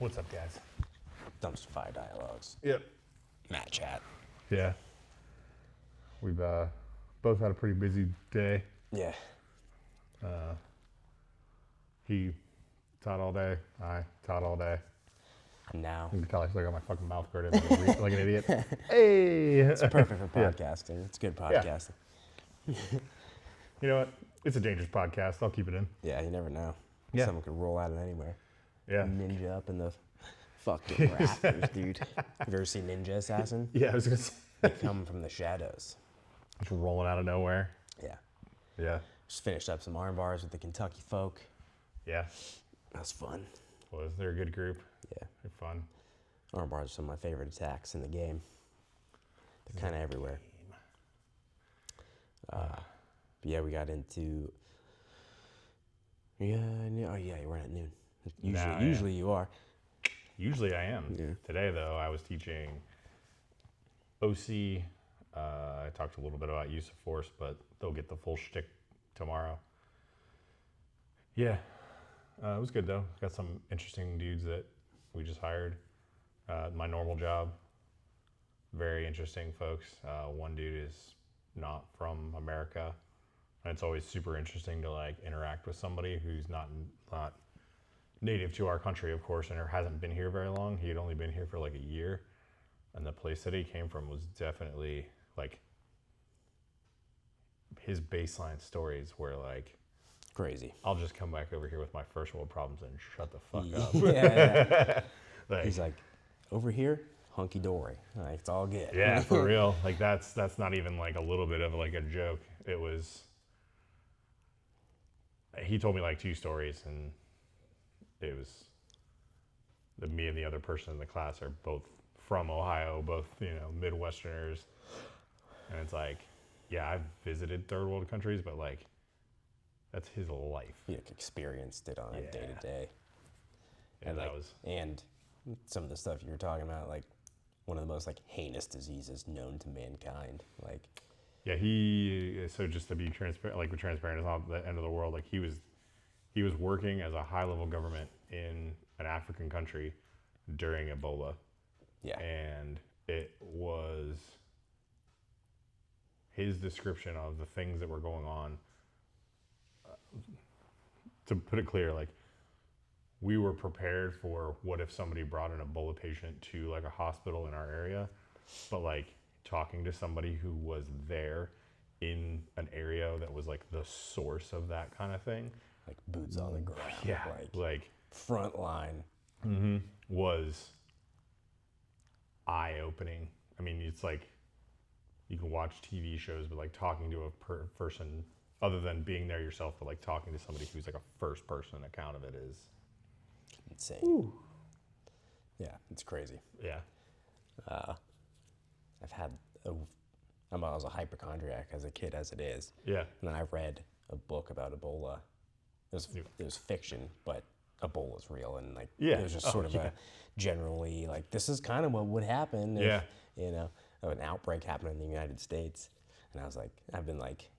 What's up, guys? Dumpster Fire Dialogues. Yep. Matt Chat. Yeah. We've both had a pretty busy day. Yeah. He taught all day. I taught all day. And now You can tell I still got my fucking mouth guarded like an idiot. Hey! it's perfect for podcasting. It's good podcasting. You know what? It's a dangerous podcast. I'll keep it in. Yeah, you never know. Yeah. Someone could roll out of anywhere. Yeah. Ninja up in the fucking rafters, dude. Have you ever seen Ninja Assassin? Yeah, I was going to say. They come from the shadows. Just rolling out of nowhere. Yeah. Yeah. Just finished up some arm bars with the Kentucky folk. Yeah. That was fun. Was there a good group? Yeah. They're fun. Arm bars are some of my favorite attacks in the game. They're kind of everywhere. But yeah, we got into... Yeah, oh yeah, you weren't at noon. Usually you are. Usually I am. Yeah. Today, though, I was teaching OC. I talked a little bit about use of force, but they'll get the full shtick tomorrow. Yeah. It was good, though. Got some interesting dudes that we just hired. My normal job. Very interesting folks. One dude is not from America. And it's always super interesting to like interact with somebody who's not native to our country, of course, and hasn't been here very long. He had only been here for like a year. And the place that he came from was definitely like his baseline stories were like Crazy. I'll just come back over here with my first world problems and shut the fuck up. Yeah. Like, He's like, over here, hunky dory. Like, it's all good. yeah, for real. Like that's not even like a little bit of like a joke. It was. He told me like two stories, and it was me and the other person in the class are both from Ohio, both Midwesterners, and it's like, yeah, I've visited third world countries, but like, that's his life. He like, experienced it on a day to day. And like, that was. And some of the stuff you were talking about, like one of the most like heinous diseases known to mankind, like. Yeah, so just to be transparent, like transparent is not the end of the world. Like he was working as a high-level government in an African country during Ebola. Yeah. And it was his description of the things that were going on. To put it clear, like we were prepared for what if somebody brought an Ebola patient to like a hospital in our area, but like talking to somebody who was there in an area that was like the source of that kind of thing. Like boots on the ground. Yeah. Like front line. Mm-hmm. Was eye-opening. I mean, it's like you can watch TV shows, but like talking to a person other than being there yourself, but like talking to somebody who's like a first-person account of it is insane. Ooh. Yeah, it's crazy. Yeah. I've had I was a hypochondriac as a kid, as it is. Yeah. And then I read a book about Ebola. It was fiction, but Ebola's real, and like it was just sort of a generally like this is kind of what would happen if an outbreak happened in the United States. And I was like, I've been like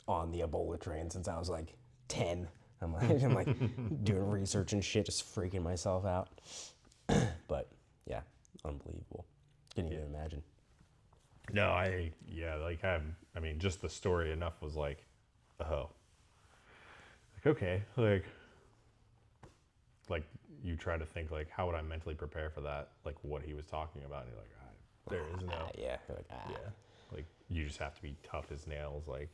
on the Ebola train since I was like 10. I'm like doing research and shit, just freaking myself out. But yeah, unbelievable. Can't even imagine. No, I mean, just the story enough was like, oh. Like, okay, like you try to think like, how would I mentally prepare for that? Like what he was talking about, and you're like, there is no. Yeah. You're like, Yeah. Like you just have to be tough as nails, like.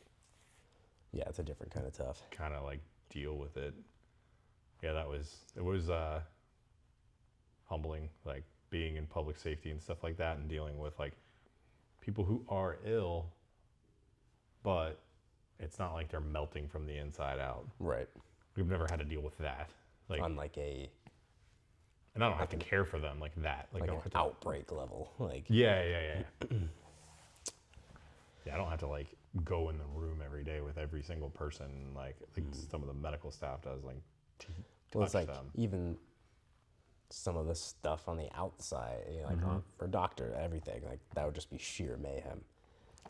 Yeah, it's a different kind of tough. Kind of like deal with it. Yeah, it was humbling, like being in public safety and stuff like that, and dealing with like people who are ill, but it's not like they're melting from the inside out. Right. We've never had to deal with that. Like on like a. And I don't have to care for them like that. Like an outbreak level. Like. Yeah. Yeah, I don't have to like go in the room every day with every single person. Like some of the medical staff does. Like, well, it's like them. Even some of the stuff on the outside, like for doctor, everything, like that would just be sheer mayhem.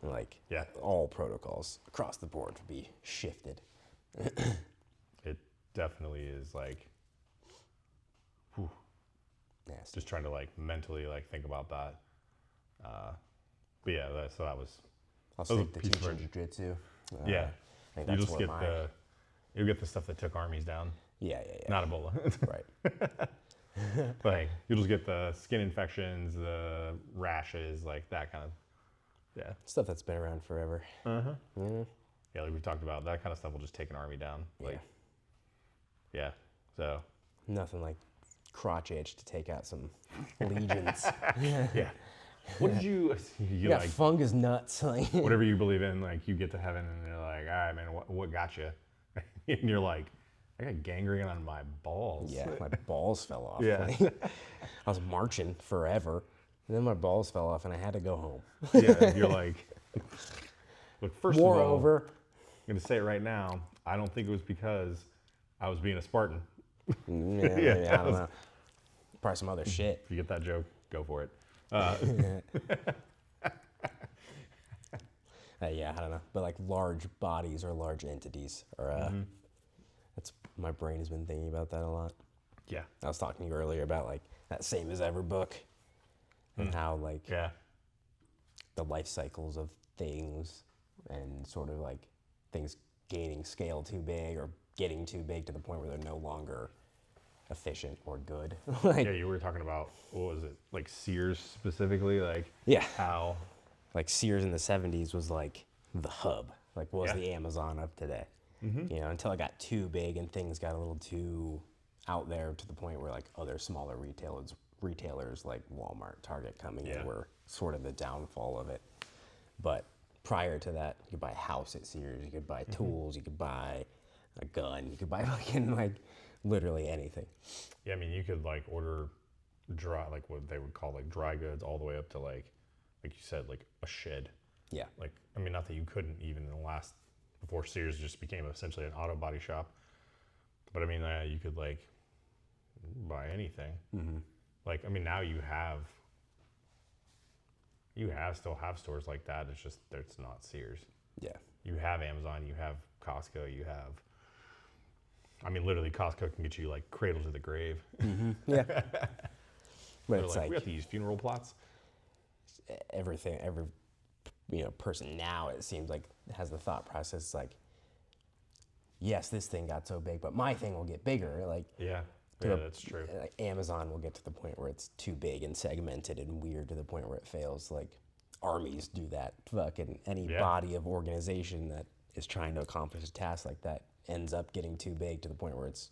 And like all protocols across the board would be shifted. It definitely is like, whew, Nasty. Just trying to like mentally like think about that. But yeah, so that was. I'll stick to teaching jiu-jitsu. Yeah, I think that's you'll get the stuff that took armies down. Yeah. Not Ebola. Right. Like you'll just get the skin infections, the rashes, like that kind of. Yeah. Stuff that's been around forever. Yeah, like we talked about, that kind of stuff will just take an army down. Like, yeah. So. Nothing like crotch itch to take out some legions. Yeah. What did you got like, fungus nuts. Like whatever you believe in, like you get to heaven and they're like, all right, man, what got you? And you're like, I got gangrene on my balls. Yeah, my balls fell off. Yeah. Like, I was marching forever, and then my balls fell off, and I had to go home. Yeah, you're like, look, first War of all, over. I'm going to say it right now, I don't think it was because I was being a Spartan. Yeah, I don't know. Probably some other shit. If you get that joke, go for it. Yeah, I don't know. But like large bodies or large entities are, that's, my brain has been thinking about that a lot. Yeah. I was talking to you earlier about like that Same as Ever book and how like the life cycles of things and sort of like things gaining scale too big or getting too big to the point where they're no longer efficient or good. Like, yeah, you were talking about, what was it, like Sears specifically? Like, how? Like Sears in the 70s was like the hub, like was the Amazon of today. You know, until it got too big and things got a little too out there to the point where like other smaller retailers like Walmart, Target coming in were sort of the downfall of it. But prior to that, you could buy a house at Sears, you could buy tools, you could buy a gun, you could buy fucking like literally anything. Yeah, I mean, you could like order dry, like what they would call like dry goods, all the way up to like you said, like a shed. Yeah. Like, I mean, not that you couldn't even in the last, before Sears just became essentially an auto body shop. But I mean, you could like buy anything. Like, I mean, now you still have stores like that. It's just, it's not Sears. Yeah. You have Amazon, you have Costco, you have, I mean, literally Costco can get you like cradle to the grave. Yeah. But it's like, we have to use funeral plots. Every person now, it seems like, has the thought process like, yes, this thing got so big, but my thing will get bigger. Like, that's true. Like Amazon will get to the point where it's too big and segmented and weird to the point where it fails. Like armies do that. Fucking any body of organization that is trying to accomplish a task like that ends up getting too big to the point where it's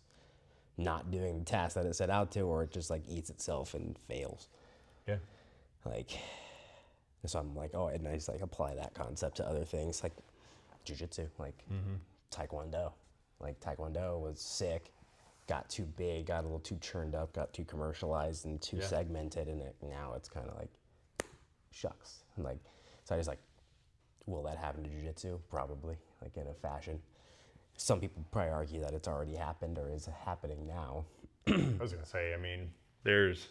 not doing the task that it set out to, or it just like eats itself and fails. Yeah. Like, so I'm like, oh, and I just like apply that concept to other things like jiu-jitsu, like taekwondo. Like taekwondo was sick, got too big, got a little too churned up, got too commercialized and too segmented, and now it's kind of like, shucks. And like, so I just like, will that happen to jiu-jitsu? Probably, like in a fashion. Some people probably argue that it's already happened or is happening now. I was gonna say, I mean, there's,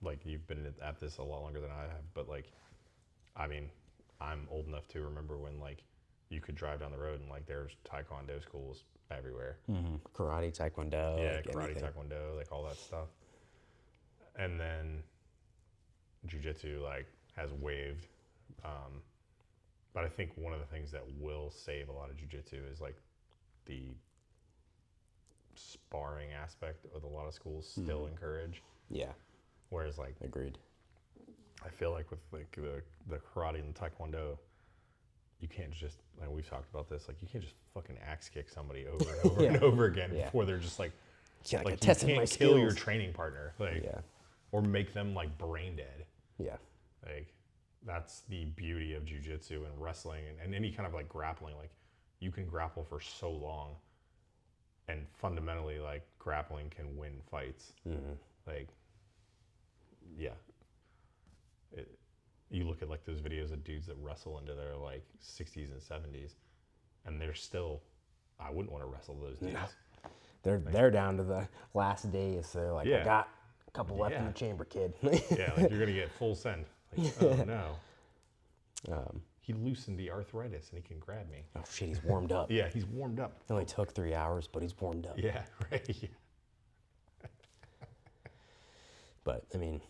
like, you've been at this a lot longer than I have, but like, I mean, I'm old enough to remember when like you could drive down the road and like there's taekwondo schools everywhere. Karate, taekwondo. Yeah, like karate, anything. taekwondo, like all that stuff. And then jiu-jitsu like has waved. But I think one of the things that will save a lot of jiu-jitsu is like the sparring aspect of a lot of schools still encourage. Yeah. Whereas like, agreed. I feel like with like the karate and the taekwondo, you can't just, like we've talked about this, like you can't just fucking axe kick somebody over and over and over again before they're just like, like you testing can't kill your training partner, like, or make them like brain dead. Yeah. Like that's the beauty of jiu-jitsu and wrestling and any kind of like grappling. Like you can grapple for so long, and fundamentally like grappling can win fights. Like, yeah. You look at like those videos of dudes that wrestle into their like 60s and 70s, and they're still, I wouldn't want to wrestle those dudes. No. They're down to the last days. So they're like, I got a couple left in the chamber, kid. Yeah, like you're gonna get full send. Like, oh no. He loosened the arthritis and he can grab me. Oh shit, he's warmed up. Yeah, he's warmed up. It only took 3 hours, but he's warmed up. Yeah, right. But I mean,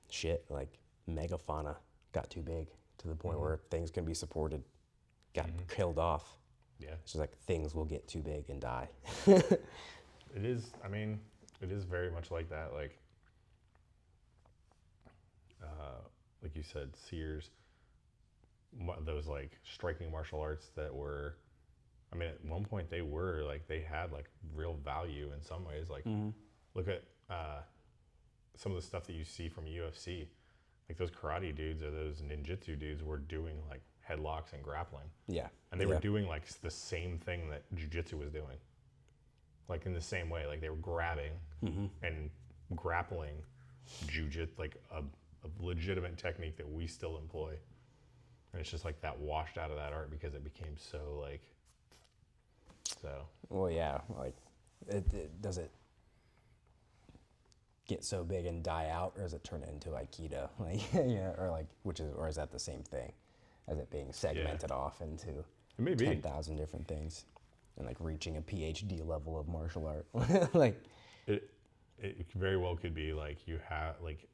shit, like megafauna got too big to the point where things can be supported, got killed off. Yeah. It's just like things will get too big and die. It is, I mean, it is very much like that. Like you said, Sears, those like striking martial arts that were, I mean, at one point they were like, they had like real value in some ways. Like, look at some of the stuff that you see from UFC. Like those karate dudes or those ninjutsu dudes were doing like headlocks and grappling. Yeah. And they were doing like the same thing that jiu-jitsu was doing. Like in the same way, like they were grabbing and grappling jiu-jitsu, like a legitimate technique that we still employ. And it's just like that washed out of that art because it became so like, so. Well, yeah, like does it get so big and die out, or does it turn into Aikido? Like, yeah, or is that the same thing as it being segmented off into 10,000 different things and like reaching a PhD level of martial art? Like, it very well could be like you have like,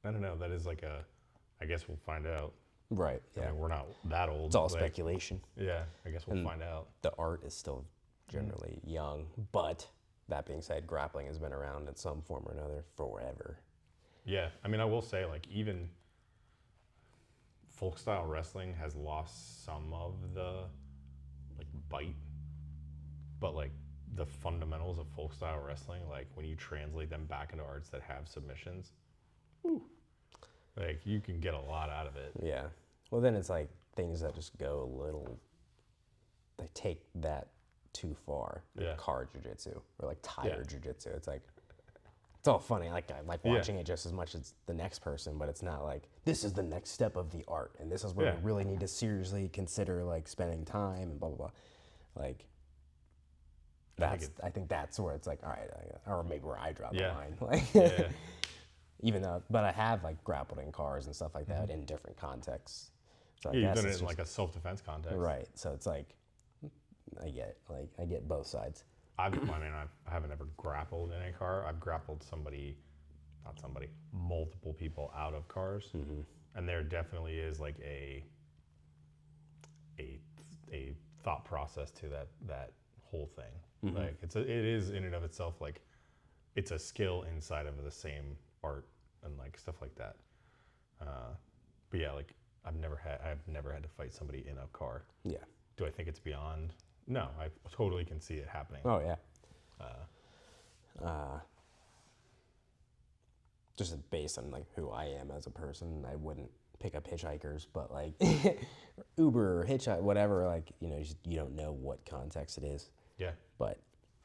I don't know. That is like I guess we'll find out. Right. Yeah. I mean, we're not that old. It's all speculation. Yeah. I guess we'll find out. The art is still generally young, but that being said, grappling has been around in some form or another forever. Yeah. I mean, I will say like even folk style wrestling has lost some of the like bite, but like the fundamentals of folk style wrestling, like when you translate them back into arts that have submissions, like you can get a lot out of it. Yeah. Well, then it's like things that just go a little, they take that too far. Like car jiu-jitsu or like tire jiu-jitsu. It's like, it's all funny. Like I like watching it just as much as the next person, but it's not like this is the next step of the art and this is where we really need to seriously consider like spending time and blah blah blah. Like I think that's where it's like, all right, or maybe where I draw the line. Like, even though, but I have like grappled in cars and stuff like that in different contexts. So you've done it in like a self-defense context, right? So it's like I get both sides. I haven't ever grappled in a car. I've grappled multiple people out of cars, and there definitely is like a thought process to that whole thing. Like it is in and of itself like it's a skill inside of the same art and like stuff like that. But yeah, like I've never had to fight somebody in a car. Yeah. Do I think it's beyond? No, I totally can see it happening. Oh yeah. Just based on like who I am as a person, I wouldn't pick up hitchhikers, but like Uber or hitchhike, whatever, like, you know, you don't know what context it is. Yeah. But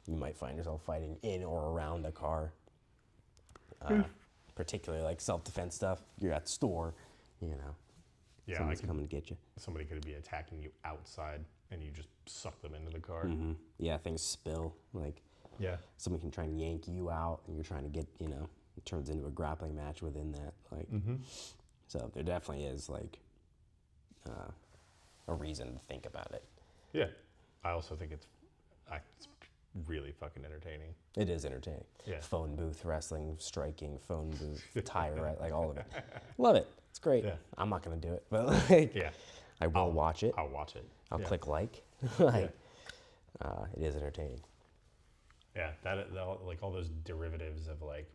you might find yourself fighting in or around a car. Particularly like self-defense stuff. You're at the store, you know. Yeah, someone's coming to get you. Somebody could be attacking you outside and you just suck them into the car. Yeah, things spill. Like, someone can try and yank you out and you're trying to get, you know, it turns into a grappling match within that. Like, so there definitely is like a reason to think about it. Yeah. I also think it's really fucking entertaining. It is entertaining. Yeah. Phone booth wrestling, striking, phone booth, tire, like all of it. Love it. It's great. Yeah. I'm not going to do it, but like, I will watch it. I'll watch it. I'll click like. Like, it is entertaining. Yeah, that like all those derivatives of like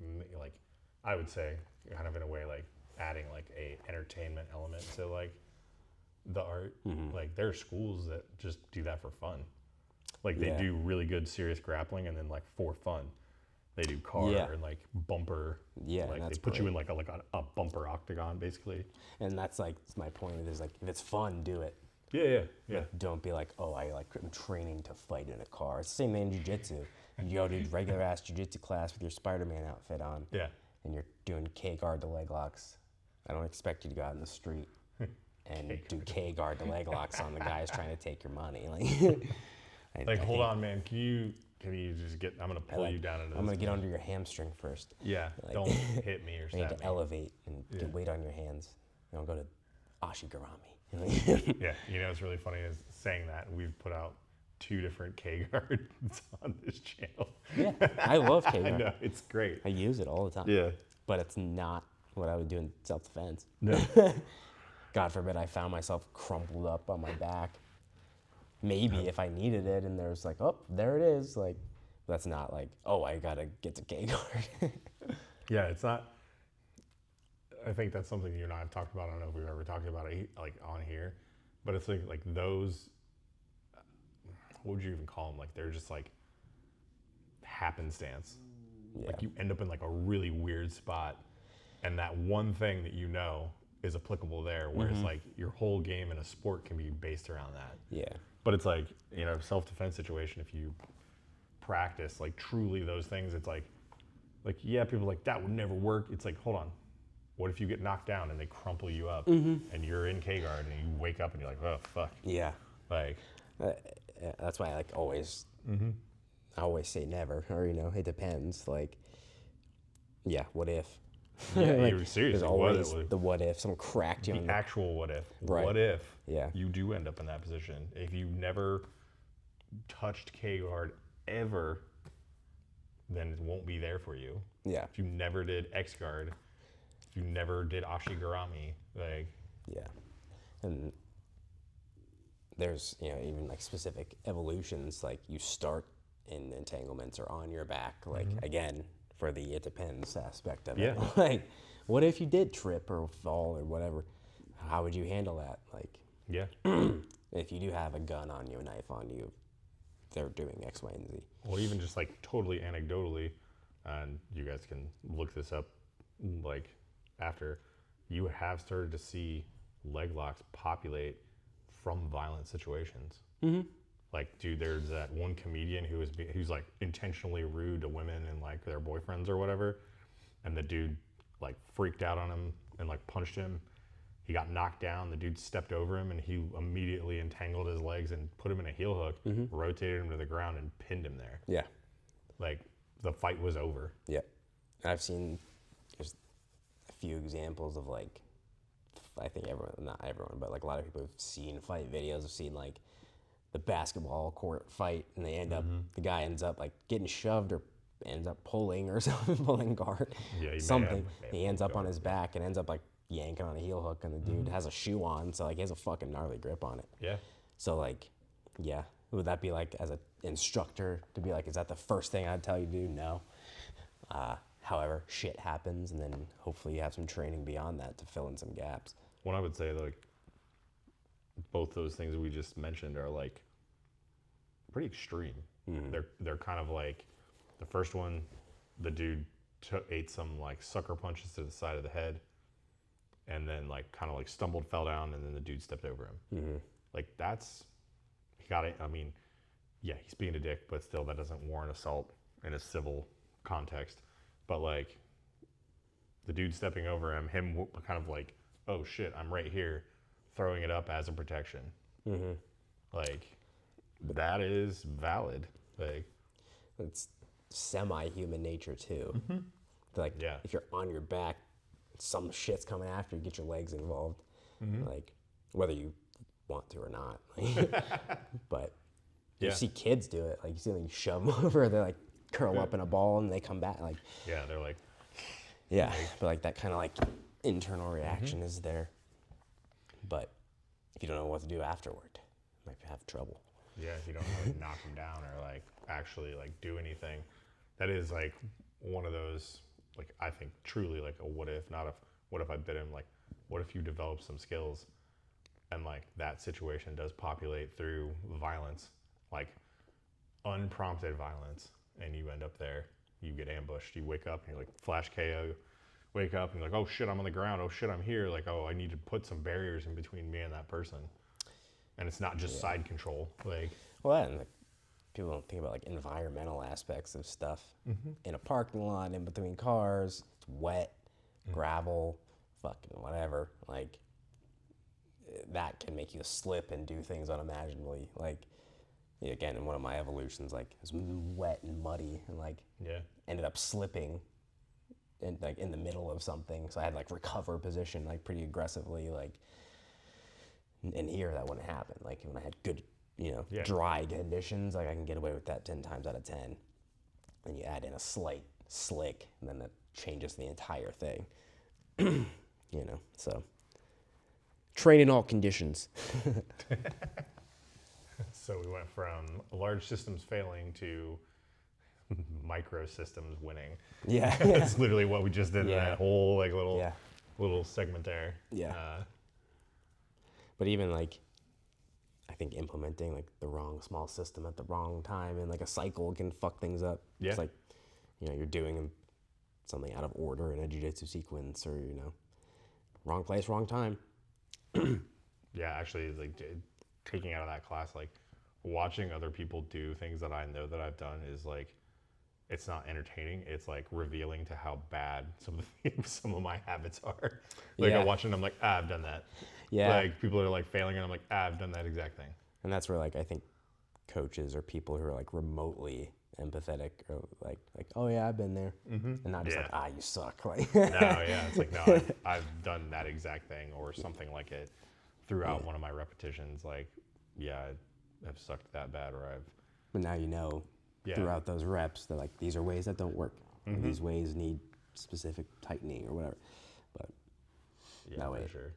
I would say kind of in a way like adding like a entertainment element to like the art. Like there are schools that just do that for fun. Like they do really good serious grappling and then like for fun they do car and like bumper. Yeah, like they put you in like a bumper octagon basically. And that's like my point is like if it's fun, do it. Yeah. Like, don't be like, oh, I'm training to fight in a car. It's the same thing in jiu-jitsu. You go to regular ass jiu-jitsu class with your Spider-Man outfit on. Yeah. And you're doing K-guard to leg locks. I don't expect you to go out in the street and do K-guard to leg locks on the guys trying to take your money. Like, hold on, man. Can you just get? I'm gonna pull you down into. I'm gonna get under your hamstring first. Yeah. Like, don't hit me or something. You need to elevate and get weight on your hands. And I'll go to ashigarami. Yeah. You know what's really funny is saying that we've put out 2 different K-guards on this channel. Yeah, I love K-guard. I know, it's great. I use it all the time. Yeah. but it's not what I would do in self-defense. No. God forbid I found myself crumpled up on my back. Maybe if I needed it and there's like, oh, there it is. Like, that's not like, oh, I gotta get to K-guard. Yeah, it's not. I think that's something you and I have talked about. I don't know if we've ever talked about it like on here, but it's like those. What would you even call them? Like they're just like happenstance. Yeah. Like you end up in like a really weird spot, and that one thing that you know is applicable there. Whereas like your whole game in a sport can be based around that. Yeah. But it's like, you know, self-defense situation, if you practice like truly those things, it's like yeah, people are like that would never work. It's like, hold on, what if you get knocked down and they crumple you up and you're in K-guard and you wake up and you're like, oh fuck. Yeah. Like that's why I like always I always say never, or you know, it depends. Like, yeah, what if? Yeah, like, you're seriously. There's always the what if. Someone cracked you. The actual what if. Right. What if Yeah. you do end up in that position? If you never touched K-guard ever, then it won't be there for you. Yeah. If you never did X-guard, if you never did Ashigarami, like. Yeah. And there's, you know, even like specific evolutions, like you start in entanglements or on your back, like again, for the it depends aspect of it. Like, what if you did trip or fall or whatever? How would you handle that? Like, Yeah. if you do have a gun on you, a knife on you, they're doing X, Y, and Z. Or even just like totally anecdotally, and you guys can look this up like after, you have started to see leg locks populate from violent situations. Like, dude, there's that one comedian who's like intentionally rude to women and like their boyfriends or whatever, and the dude like freaked out on him and like punched him. He got knocked down. The dude stepped over him and he immediately entangled his legs and put him in a heel hook, rotated him to the ground and pinned him there. Yeah. Like the fight was over. Yeah. I've seen there's a few examples of like, I think everyone, not everyone, but like a lot of people have seen fight videos, have seen like the basketball court fight, and they end up, the guy ends up like getting shoved or ends up pulling or something, pulling guard, Yeah, something. He ends up on his back and ends up like yanking on a heel hook, and the dude has a shoe on, so like he has a fucking gnarly grip on it. Yeah. So like, yeah, would that be like as an instructor to be like, is that the first thing I'd tell you to do? No. However, shit happens, and then hopefully you have some training beyond that to fill in some gaps. What I would say, like, both those things we just mentioned are like pretty extreme. They're kind of like, the first one, the dude ate some like sucker punches to the side of the head, and then like kind of like stumbled, fell down, and then the dude stepped over him. Like that's, he got it. I mean, yeah, he's being a dick, but still that doesn't warrant assault in a civil context. But like the dude stepping over him kind of like, oh shit, I'm right here, throwing it up as a protection. Like that is valid. Like it's semi-human nature too. Like, yeah, if you're on your back, some shit's coming after you, get your legs involved. Like, whether you want to or not. But you see kids do it. Like, you see them shove them over, they like curl up in a ball and they come back. Like, yeah, they're like, yeah, but like that kind of like internal reaction is there. But if you don't know what to do afterward, you might have trouble. Yeah, if you don't really knock them down or like actually like do anything, that is like one of those, like, I think truly like a what if, not if, what if I bit him? Like, what if you develop some skills and like that situation does populate through violence, like unprompted violence, and you end up there, you get ambushed, you wake up and you're like flash KO, wake up and you're like, oh shit, I'm on the ground, oh shit, I'm here, like, oh, I need to put some barriers in between me and that person. And it's not just side control, like. Well, and like, people don't think about like environmental aspects of stuff. In a parking lot, in between cars, it's wet, gravel, fucking whatever. Like, that can make you slip and do things unimaginably. Like, again, in one of my evolutions, like, it was wet and muddy, and like, ended up slipping in like in the middle of something. So I had like recover position like pretty aggressively. Like, in here that wouldn't happen. Like, when I had good, dry conditions, like I can get away with that 10 times out of 10. And you add in a slight slick, and then that changes the entire thing. So train in all conditions. So we went from large systems failing to micro systems winning. Yeah. That's literally what we just did in that whole little segment there. Yeah. But even I think implementing the wrong small system at the wrong time and a cycle can fuck things up. Yeah. It's you're doing something out of order in a jiu-jitsu sequence, or wrong place, wrong time. Yeah, actually, taking out of that class, watching other people do things that I know that I've done is it's not entertaining. It's revealing to how bad some of my habits are. I'm watching, I'm I've done that. Yeah. People are failing, and I'm I've done that exact thing. And that's where I think coaches or people who are remotely empathetic or oh yeah, I've been there, and not just you suck. No, yeah, it's no, I've done that exact thing or something like it throughout one of my repetitions. I've sucked that bad, or I've. But now throughout those reps, they're these are ways that don't work. Mm-hmm. These ways need specific tightening or whatever. But that way, sure.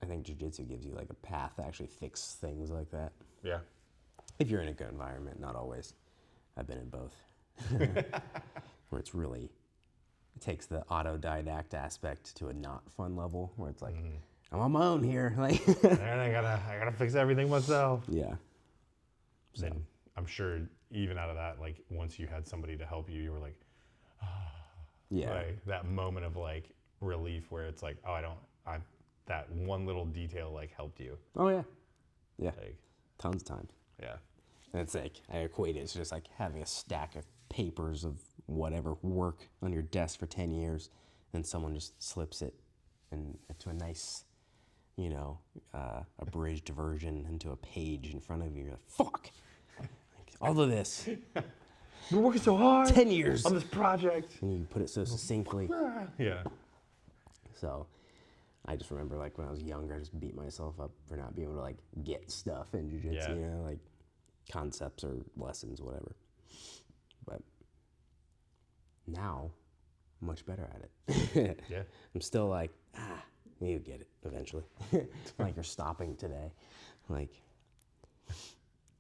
I think jiu-jitsu gives you a path to actually fix things like that. Yeah. If you're in a good environment, not always. I've been in both. Where it's really, it takes the autodidact aspect to a not fun level where it's I'm on my own here. And I gotta fix everything myself. Yeah. So. And I'm sure even out of that, once you had somebody to help you, you were yeah. That moment of relief where it's that one little detail helped you. Oh yeah. Yeah. Tons of times. Yeah. And it's I equate it. It's just having a stack of papers of whatever work on your desk for 10 years, and someone just slips it into a nice, abridged version into a page in front of you. You're fuck! All of this. You're working so hard. 10 years. On this project. And you put it so succinctly. Yeah. So I just remember when I was younger, I just beat myself up for not being able to get stuff in jiu-jitsu, concepts or lessons, whatever. But now, much better at it. Yeah. I'm still you get it eventually. You're stopping today.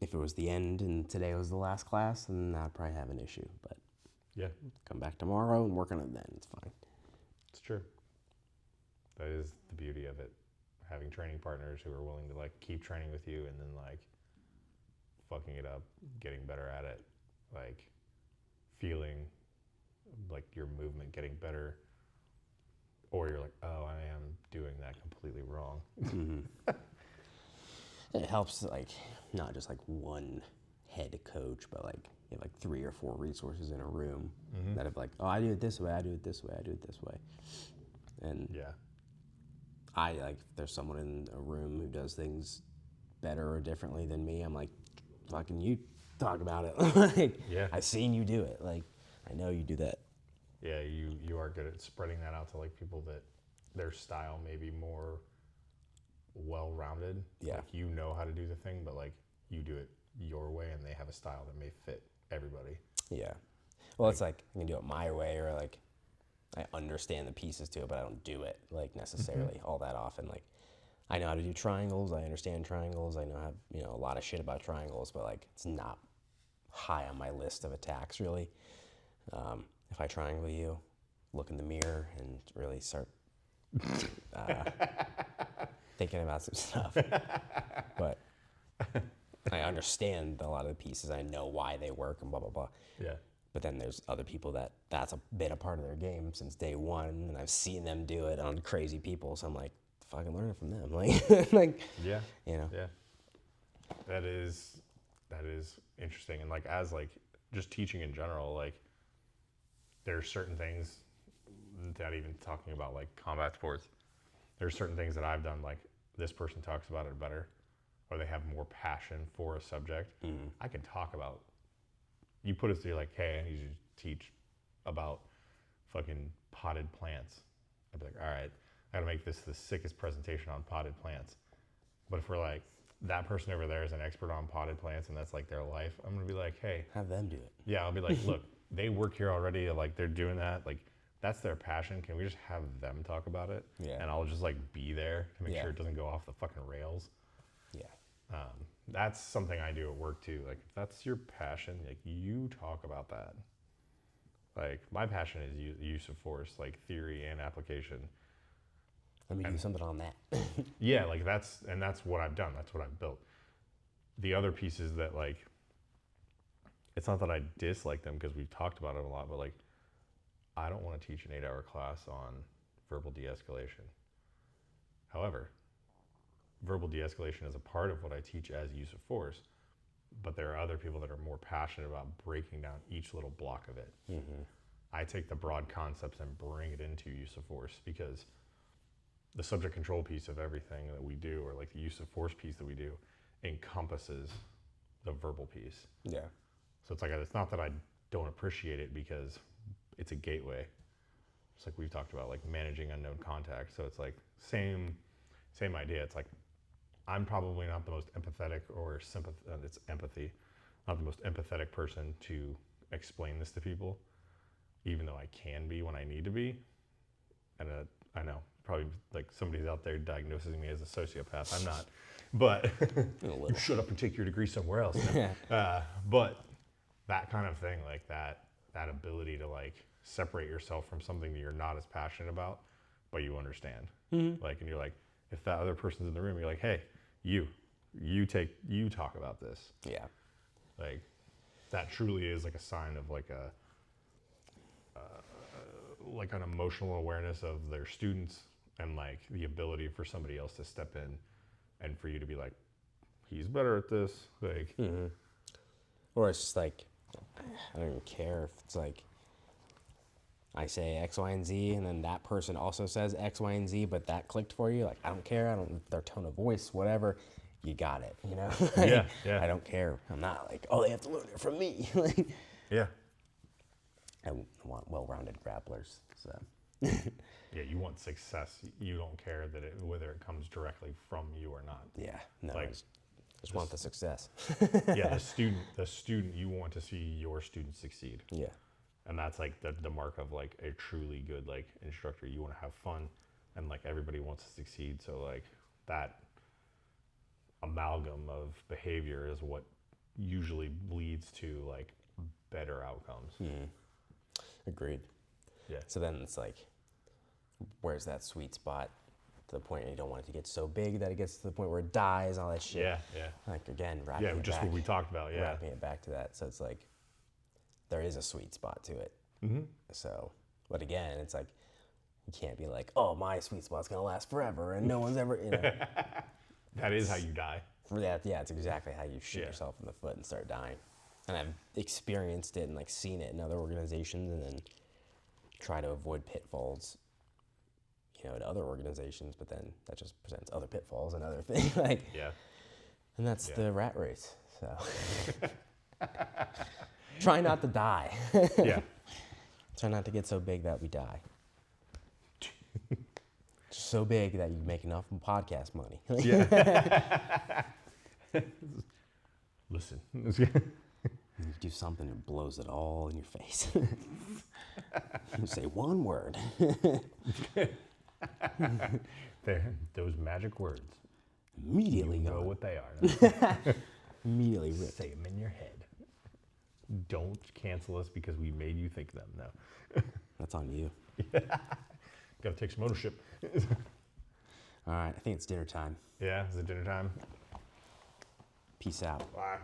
If it was the end and today was the last class, then I'd probably have an issue. But come back tomorrow and work on it then. It's fine. It's true. That is the beauty of it. Having training partners who are willing to keep training with you and then fucking it up, getting better at it, feeling your movement getting better, or you're oh, I am doing that completely wrong. Mm-hmm. It helps not just one head coach, but you have 3 or 4 resources in a room that have oh, I do it this way, I do it this way, I do it this way, and I if there's someone in a room who does things better or differently than me, I'm fucking you talk about it. I've seen you do it. I know you do that. Yeah, you are good at spreading that out to people that their style may be more well-rounded. Yeah. You know how to do the thing, but you do it your way, and they have a style that may fit everybody. Yeah. Well, it's I can do it my way, or I understand the pieces to it, but I don't do it necessarily all that often. I know how to do triangles. I understand triangles. I know a lot of shit about triangles, but it's not high on my list of attacks really. If I triangle you, look in the mirror and really start thinking about some stuff. But I understand a lot of the pieces. I know why they work and blah blah blah. Yeah. But then there's other people that's been a part of their game since day one, and I've seen them do it on crazy people. So I'm fucking learn it from them. Yeah. Yeah. That is interesting, and as just teaching in general, there's certain things, not even talking about combat sports. There's certain things that I've done this person talks about it better, or they have more passion for a subject. Mm-hmm. I can talk about. You put us through hey, I need you to teach about fucking potted plants. I'd be all right, I gotta make this the sickest presentation on potted plants. But if we're that person over there is an expert on potted plants and that's their life, I'm gonna be hey. Have them do it. Yeah, I'll be look, they work here already, they're doing that, that's their passion. Can we just have them talk about it? Yeah. And I'll just like be there to make sure it doesn't go off the fucking rails. Yeah. That's something I do at work too. Like if that's your passion, like you talk about that. Like my passion is use of force, like theory and application. Let me do something on that. Yeah, like that's what I've done. That's what I've built. The other piece is that like, it's not that I dislike them because we've talked about it a lot, but like, I don't want to teach an 8-hour class on verbal de-escalation. However, verbal de-escalation is a part of what I teach as use of force, but there are other people that are more passionate about breaking down each little block of it. Mm-hmm. I take the broad concepts and bring it into use of force because the subject control piece of everything that we do, or like the use of force piece that we do, encompasses the verbal piece. Yeah. So it's like, it's not that I don't appreciate it because it's a gateway. It's like we've talked about, like managing unknown contacts. So it's like same idea. It's like, I'm probably not the most empathetic or it's empathy, not the most empathetic person to explain this to people, even though I can be when I need to be. And I know probably like somebody's out there diagnosing me as a sociopath. I'm not, but you shut up and take your degree somewhere else. But that kind of thing, like that ability to like separate yourself from something that you're not as passionate about, but you understand. Mm-hmm. Like, and you're like, if that other person's in the room, you're like, hey, you talk about this. Yeah. Like that truly is like a sign of like like an emotional awareness of their students and like the ability for somebody else to step in and for you to be like, he's better at this. Like, mm-hmm. Or it's just like, I don't even care if it's like, I say X, Y, and Z, and then that person also says X, Y, and Z, but that clicked for you. Like, I don't care. I don't, their tone of voice, whatever. You got it, you know? Yeah. I don't care. I'm not like, oh, they have to learn it from me. Yeah. I want well-rounded grapplers, so. Yeah, you want success. You don't care that whether it comes directly from you or not. Yeah, no, like, I just want the success. Yeah, the student, you want to see your student succeed. Yeah. And that's like the mark of like a truly good like instructor. You want to have fun and like everybody wants to succeed. So like that amalgam of behavior is what usually leads to like better outcomes. Mm. Agreed. Yeah. So then it's like, where's that sweet spot to the point where you don't want it to get so big that it gets to the point where it dies, all that shit. Yeah. Like again, wrapping it just back, what we talked about. Yeah. Wrapping it back to that. So it's like, there is a sweet spot to it. Mm-hmm. So, but again, it's like, you can't be like, oh, my sweet spot's gonna last forever and no one's ever, you know. That is how you die. Yeah, it's exactly how you shoot yourself in the foot and start dying. And I've experienced it and like seen it in other organizations, and then try to avoid pitfalls, you know, at other organizations, but then that just presents other pitfalls and other things. Like, yeah. And that's the rat race. So try not to die. Yeah. Try not to get so big that we die. So big that you make enough podcast money. Yeah. Listen. You do something that blows it all in your face. You say one word. Those magic words. Immediately you know gone. what they are. Immediately ripped. Say them in your head. Don't cancel us because we made you think them. No. That's on you. Gotta take some ownership. All right, I think it's dinner time. Yeah, is it dinner time? Peace out. Bye.